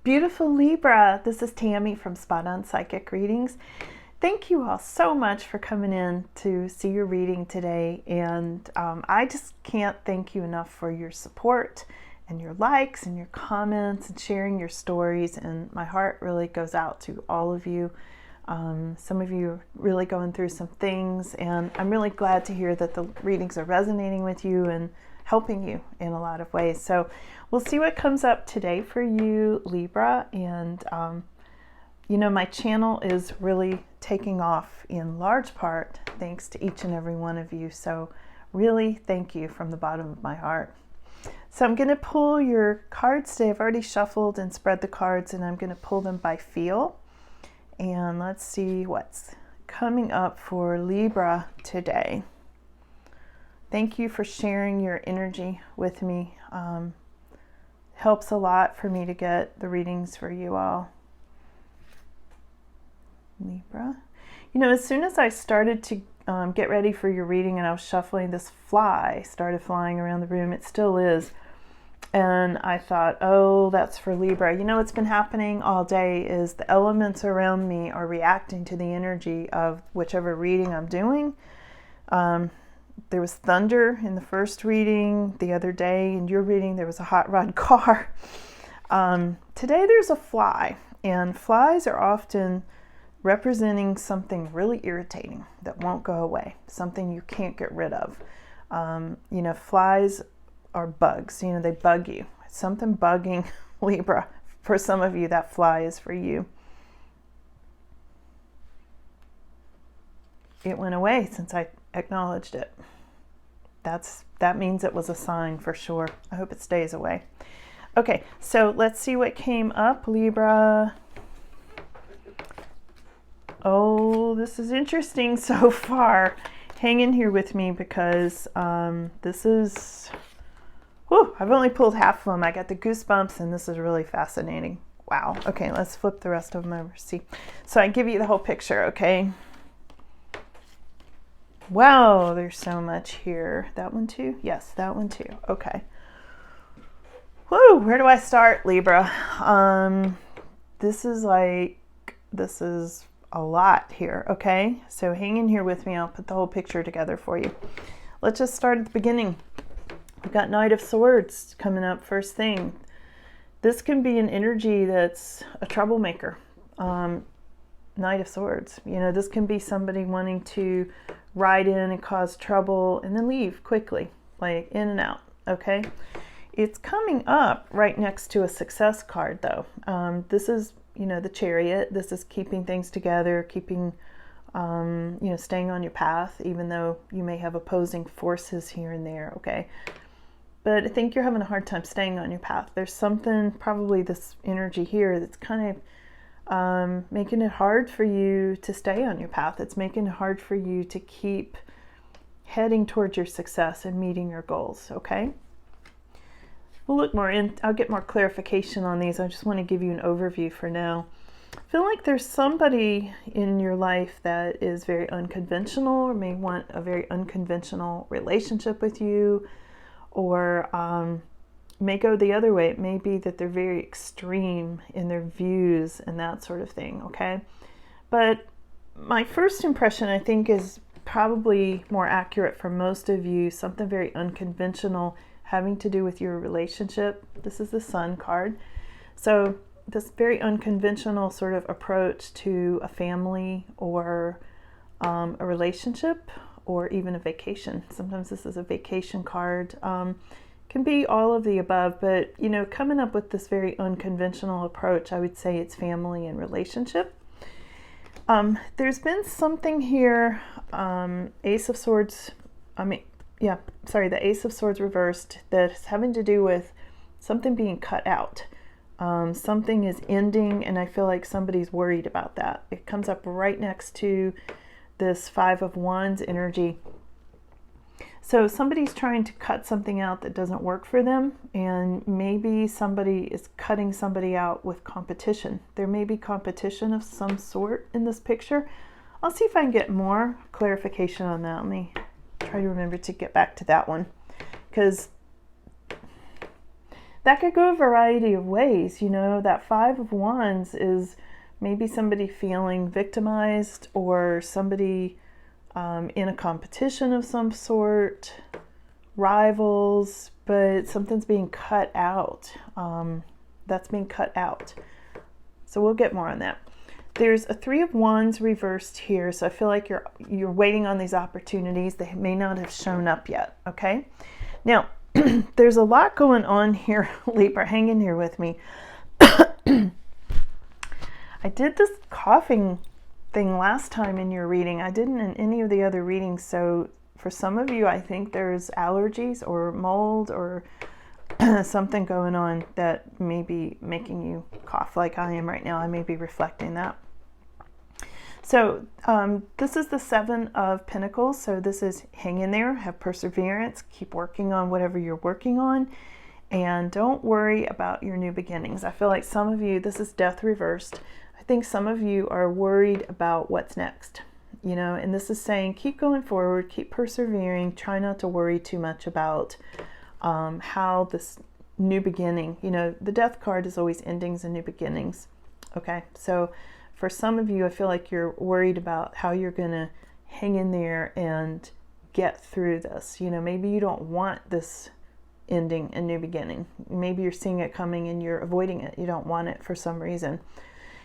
Beautiful Libra, this is Tammy from Spot On Psychic Readings. Thank you all so much for coming in to see your reading today, and I just can't thank you enough for your support and your likes and your comments and sharing your stories, and my heart really goes out to all of you. Some of you are really going through some things, and I'm really glad to hear that the readings are resonating with you and helping you in a lot of ways. So we'll see what comes up today for you, Libra. And you know, my channel is really taking off in large part thanks to each and every one of you. So really thank you from the bottom of my heart. So I'm going to pull your cards today. I've already shuffled and spread the cards, and I'm going to pull them by feel. And let's see what's coming up for Libra today. Thank you for sharing your energy with me. Helps a lot for me to get the readings for you all. Libra. You know, as soon as I started to get ready for your reading and I was shuffling, this fly started flying around the room. It still is. And I thought, oh, that's for Libra. You know what's been happening all day is the elements around me are reacting to the energy of whichever reading I'm doing. There was thunder in the first reading. The other day in your reading, there was a hot rod car. Today there's a fly, and flies are often representing something really irritating that won't go away, something you can't get rid of. You know, flies are bugs. You know, they bug you. Something bugging Libra. For some of you, that fly is for you. It went away since I acknowledged it. That means it was a sign for sure. I hope it stays away. Okay, so let's see what came up, Libra. Oh, this is interesting so far. Hang in here with me because this is... Whew, I've only pulled half of them. I got the goosebumps, and this is really fascinating. Wow. Okay, let's flip the rest of them over. See. So I give you the whole picture, okay? Wow, there's so much here. That one too? Yes, that one too. Okay. Woo, where do I start, Libra? This is a lot here, okay? So hang in here with me. I'll put the whole picture together for you. Let's just start at the beginning. We've got Knight of Swords coming up first thing. This can be an energy that's a troublemaker. Knight of Swords. You know, this can be somebody wanting to ride in and cause trouble and then leave quickly, like in and out, okay? It's coming up right next to a success card, though. This is, you know, the Chariot. This is keeping things together, keeping, you know, staying on your path, even though you may have opposing forces here and there, okay? But I think you're having a hard time staying on your path. There's something, probably this energy here, that's kind of making it hard for you to stay on your path. It's making it hard for you to keep heading towards your success and meeting your goals, okay? We'll look more in, I'll get more clarification on these. I just want to give you an overview for now. I feel like there's somebody in your life that is very unconventional or may want a very unconventional relationship with you, or may go the other way. It may be that they're very extreme in their views and that sort of thing, okay? But my first impression, I think, is probably more accurate for most of you. Something very unconventional having to do with your relationship. This is the Sun card. So this very unconventional sort of approach to a family or a relationship, or even a vacation. Sometimes this is a vacation card. Can be all of the above, but you know, coming up with this very unconventional approach, I would say it's family and relationship. There's been something here, Ace of Swords, the Ace of Swords reversed, that's having to do with something being cut out. Something is ending, and I feel like somebody's worried about that. It comes up right next to this Five of Wands energy. So somebody's trying to cut something out that doesn't work for them, and maybe somebody is cutting somebody out with competition. There may be competition of some sort in this picture. I'll see if I can get more clarification on that. Let me try to remember to get back to that one, because that could go a variety of ways. You know, that Five of Wands is maybe somebody feeling victimized, or somebody in a competition of some sort, rivals, but something's being cut out. That's being cut out. So we'll get more on that. There's a Three of Wands reversed here, so I feel like you're waiting on these opportunities. They may not have shown up yet, okay? Now, there's a lot going on here, Libra. Hang in here with me. I did this coughing thing last time in your reading. I didn't in any of the other readings, so for some of you, I think there's allergies or mold or something going on that may be making you cough like I am right now. I may be reflecting that. So this is the Seven of Pentacles. So this is hang in there, have perseverance, keep working on whatever you're working on, and don't worry about your new beginnings. I feel like some of you, this is Death reversed. I think some of you are worried about what's next, you know, and this is saying keep going forward, keep persevering, try not to worry too much about how this new beginning, you know, the Death card is always endings and new beginnings. Okay, so for some of you, I feel like you're worried about how you're going to hang in there and get through this. You know, maybe you don't want this ending and new beginning. Maybe you're seeing it coming and you're avoiding it. You don't want it for some reason.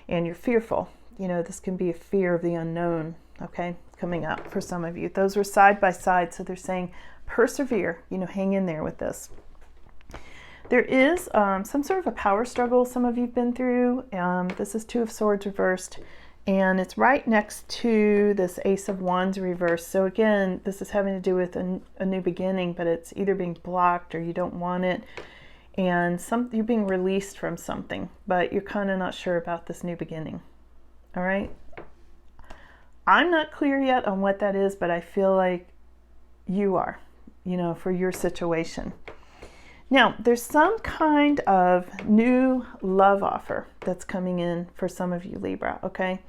And you're fearful. You know, this can be a fear of the unknown, okay, coming up for some of you. Those were side by side, so they're saying persevere, you know, hang in there with this. There is some sort of a power struggle some of you've been through. This is Two of Swords reversed, and it's right next to this Ace of Wands reversed. So again, this is having to do with a new beginning, but it's either being blocked or you don't want it, and you're being released from something, but you're kind of not sure about this new beginning. All right? I'm not clear yet on what that is, but I feel like you are, you know, for your situation. Now, there's some kind of new love offer that's coming in for some of you, Libra, okay?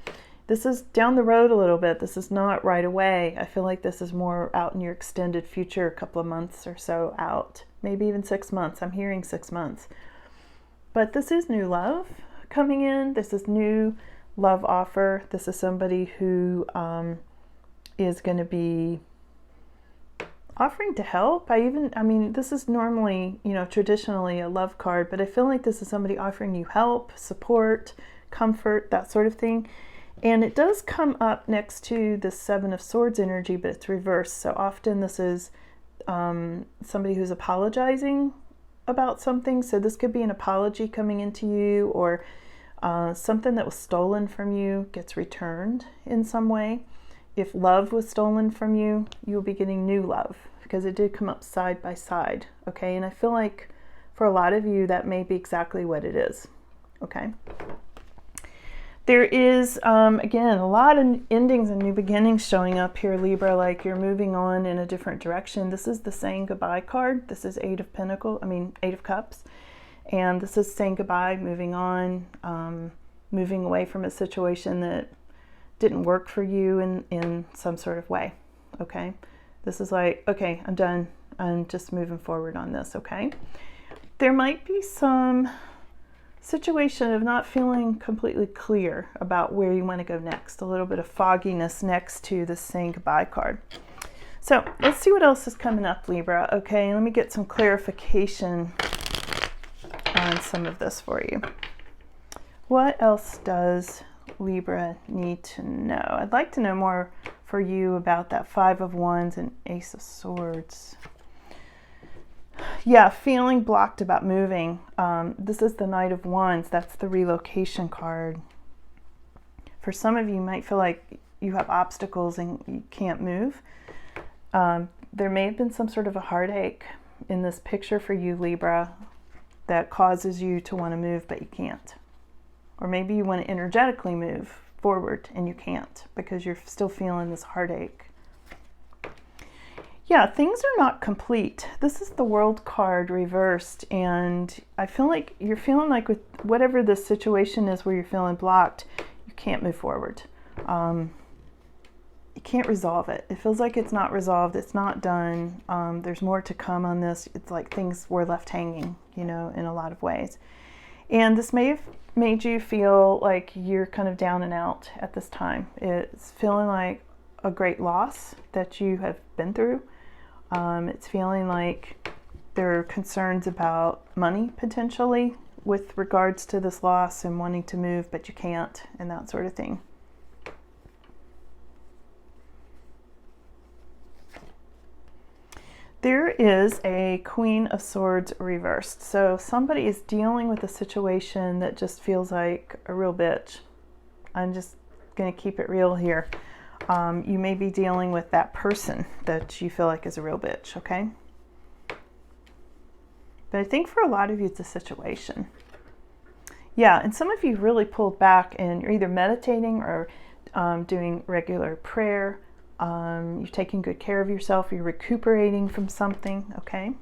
This is down the road a little bit. This is not right away. I feel like this is more out in your extended future, a couple of months or so out, maybe even 6 months. I'm hearing 6 months. But this is new love coming in. This is new love offer. This is somebody who is going to be offering to help. I mean, this is normally, you know, traditionally a love card, but I feel like this is somebody offering you help, support, comfort, that sort of thing. And it does come up next to the Seven of Swords energy, but it's reversed. So often this is somebody who's apologizing about something. So this could be an apology coming into you, or something that was stolen from you gets returned in some way. If love was stolen from you, you'll be getting new love, because it did come up side by side, okay? And I feel like for a lot of you, that may be exactly what it is, okay? There is, again, a lot of endings and new beginnings showing up here, Libra, like you're moving on in a different direction. This is the saying goodbye card. This is Eight of Cups. And this is saying goodbye, moving on, moving away from a situation that didn't work for you in some sort of way, okay? This is like, okay, I'm done. I'm just moving forward on this, okay? There might be some situation of not feeling completely clear about where you want to go next. A little bit of fogginess next to the saying goodbye card. So let's see what else is coming up, Libra, okay? Let me get some clarification on some of this for you. What else does Libra need to know? I'd like to know more for you about that Five of Wands and Ace of Swords. Yeah, feeling blocked about moving. This is the Knight of Wands. That's the relocation card. For some of you, you might feel like you have obstacles and you can't move. There may have been some sort of a heartache in this picture for you, Libra, that causes you to want to move, but you can't. Or maybe you want to energetically move forward and you can't because you're still feeling this heartache. Yeah, things are not complete. This is the World card reversed, and I feel like you're feeling like with whatever the situation is where you're feeling blocked, you can't move forward. you can't resolve it. It feels like it's not resolved. It's not done. There's more to come on this. It's like things were left hanging, you know, in a lot of ways. And this may have made you feel like you're kind of down and out at this time. It's feeling like a great loss that you have been through. It's feeling like there are concerns about money potentially with regards to this loss and wanting to move, but you can't, and that sort of thing. There is a Queen of Swords reversed. So somebody is dealing with a situation that just feels like a real bitch. I'm just going to keep it real here. You may be dealing with that person that you feel like is a real bitch, okay? But I think for a lot of you, it's a situation. Yeah, and some of you really pulled back and you're either meditating or doing regular prayer. You're taking good care of yourself. You're recuperating from something, okay?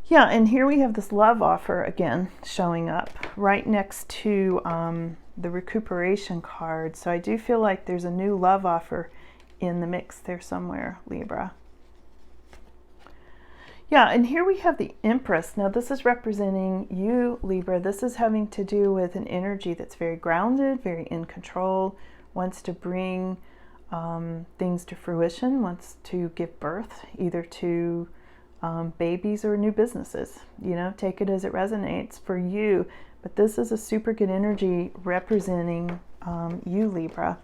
Yeah, and here we have this love offer again showing up right next to the recuperation card. So I do feel like there's a new love offer in the mix there somewhere, Libra. Yeah, and here we have the Empress. Now this is representing you, Libra. This is having to do with an energy that's very grounded, very in control, wants to bring things to fruition, wants to give birth either to babies or new businesses. You know, take it as it resonates for you. But this is a super good energy representing you, Libra.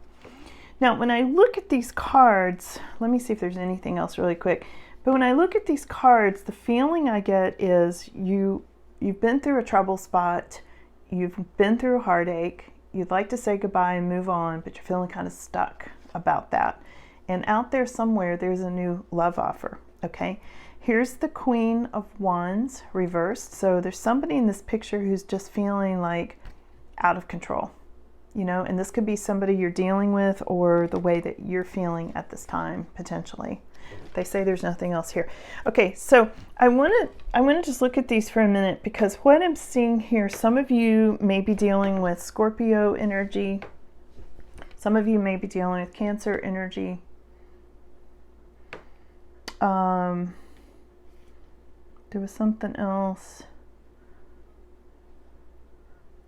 Now, when I look at these cards, let me see if there's anything else really quick. But when I look at these cards, the feeling I get is you've been through a trouble spot, you've been through a heartache, you'd like to say goodbye and move on, but you're feeling kind of stuck about that. And out there somewhere, there's a new love offer, okay? Here's the Queen of Wands reversed. So there's somebody in this picture who's just feeling like out of control, you know, and this could be somebody you're dealing with or the way that you're feeling at this time, potentially. They say there's nothing else here. Okay, so I want to just look at these for a minute, because what I'm seeing here, some of you may be dealing with Scorpio energy. Some of you may be dealing with Cancer energy. There was something else.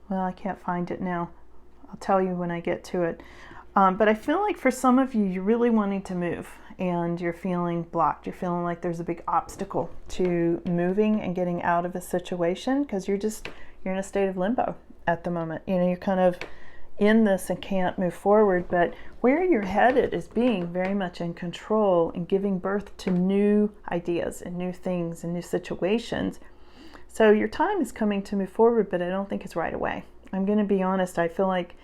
Well, I can't find it now. I'll tell you when I get to it. But I feel like for some of you, you're really wanting to move and you're feeling blocked. You're feeling like there's a big obstacle to moving and getting out of a situation, because you're in a state of limbo at the moment. You know, you're kind of in this and can't move forward, but where you're headed is being very much in control and giving birth to new ideas and new things and new situations. So your time is coming to move forward, but I don't think it's right away. I'm going to be honest. I feel like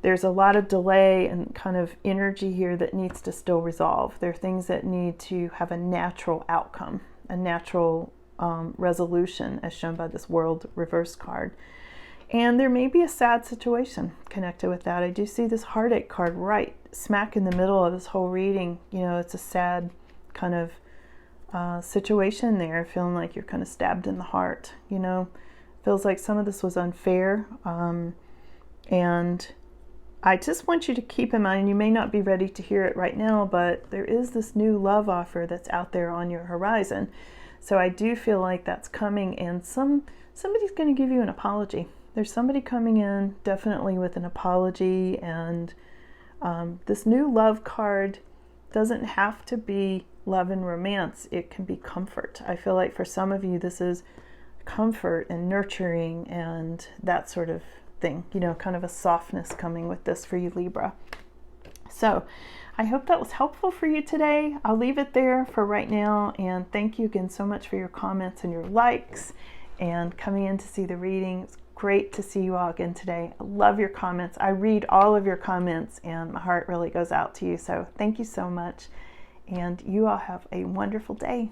there's a lot of delay and kind of energy here that needs to still resolve. There are things that need to have a natural outcome, a natural resolution, as shown by this World reverse card. And there may be a sad situation connected with that. I do see this heartache card right smack in the middle of this whole reading. You know, it's a sad kind of situation there, feeling like you're kind of stabbed in the heart. You know, feels like some of this was unfair. And I just want you to keep in mind, you may not be ready to hear it right now, but there is this new love offer that's out there on your horizon. So I do feel like that's coming, and somebody's going to give you an apology. There's somebody coming in definitely with an apology, and this new love card doesn't have to be love and romance. It can be comfort. I feel like for some of you, this is comfort and nurturing and that sort of thing, you know, kind of a softness coming with this for you, Libra. So I hope that was helpful for you today. I'll leave it there for right now, and thank you again so much for your comments and your likes and coming in to see the reading. It's great to see you all again today. I love your comments. I read all of your comments and my heart really goes out to you. So thank you so much, and you all have a wonderful day.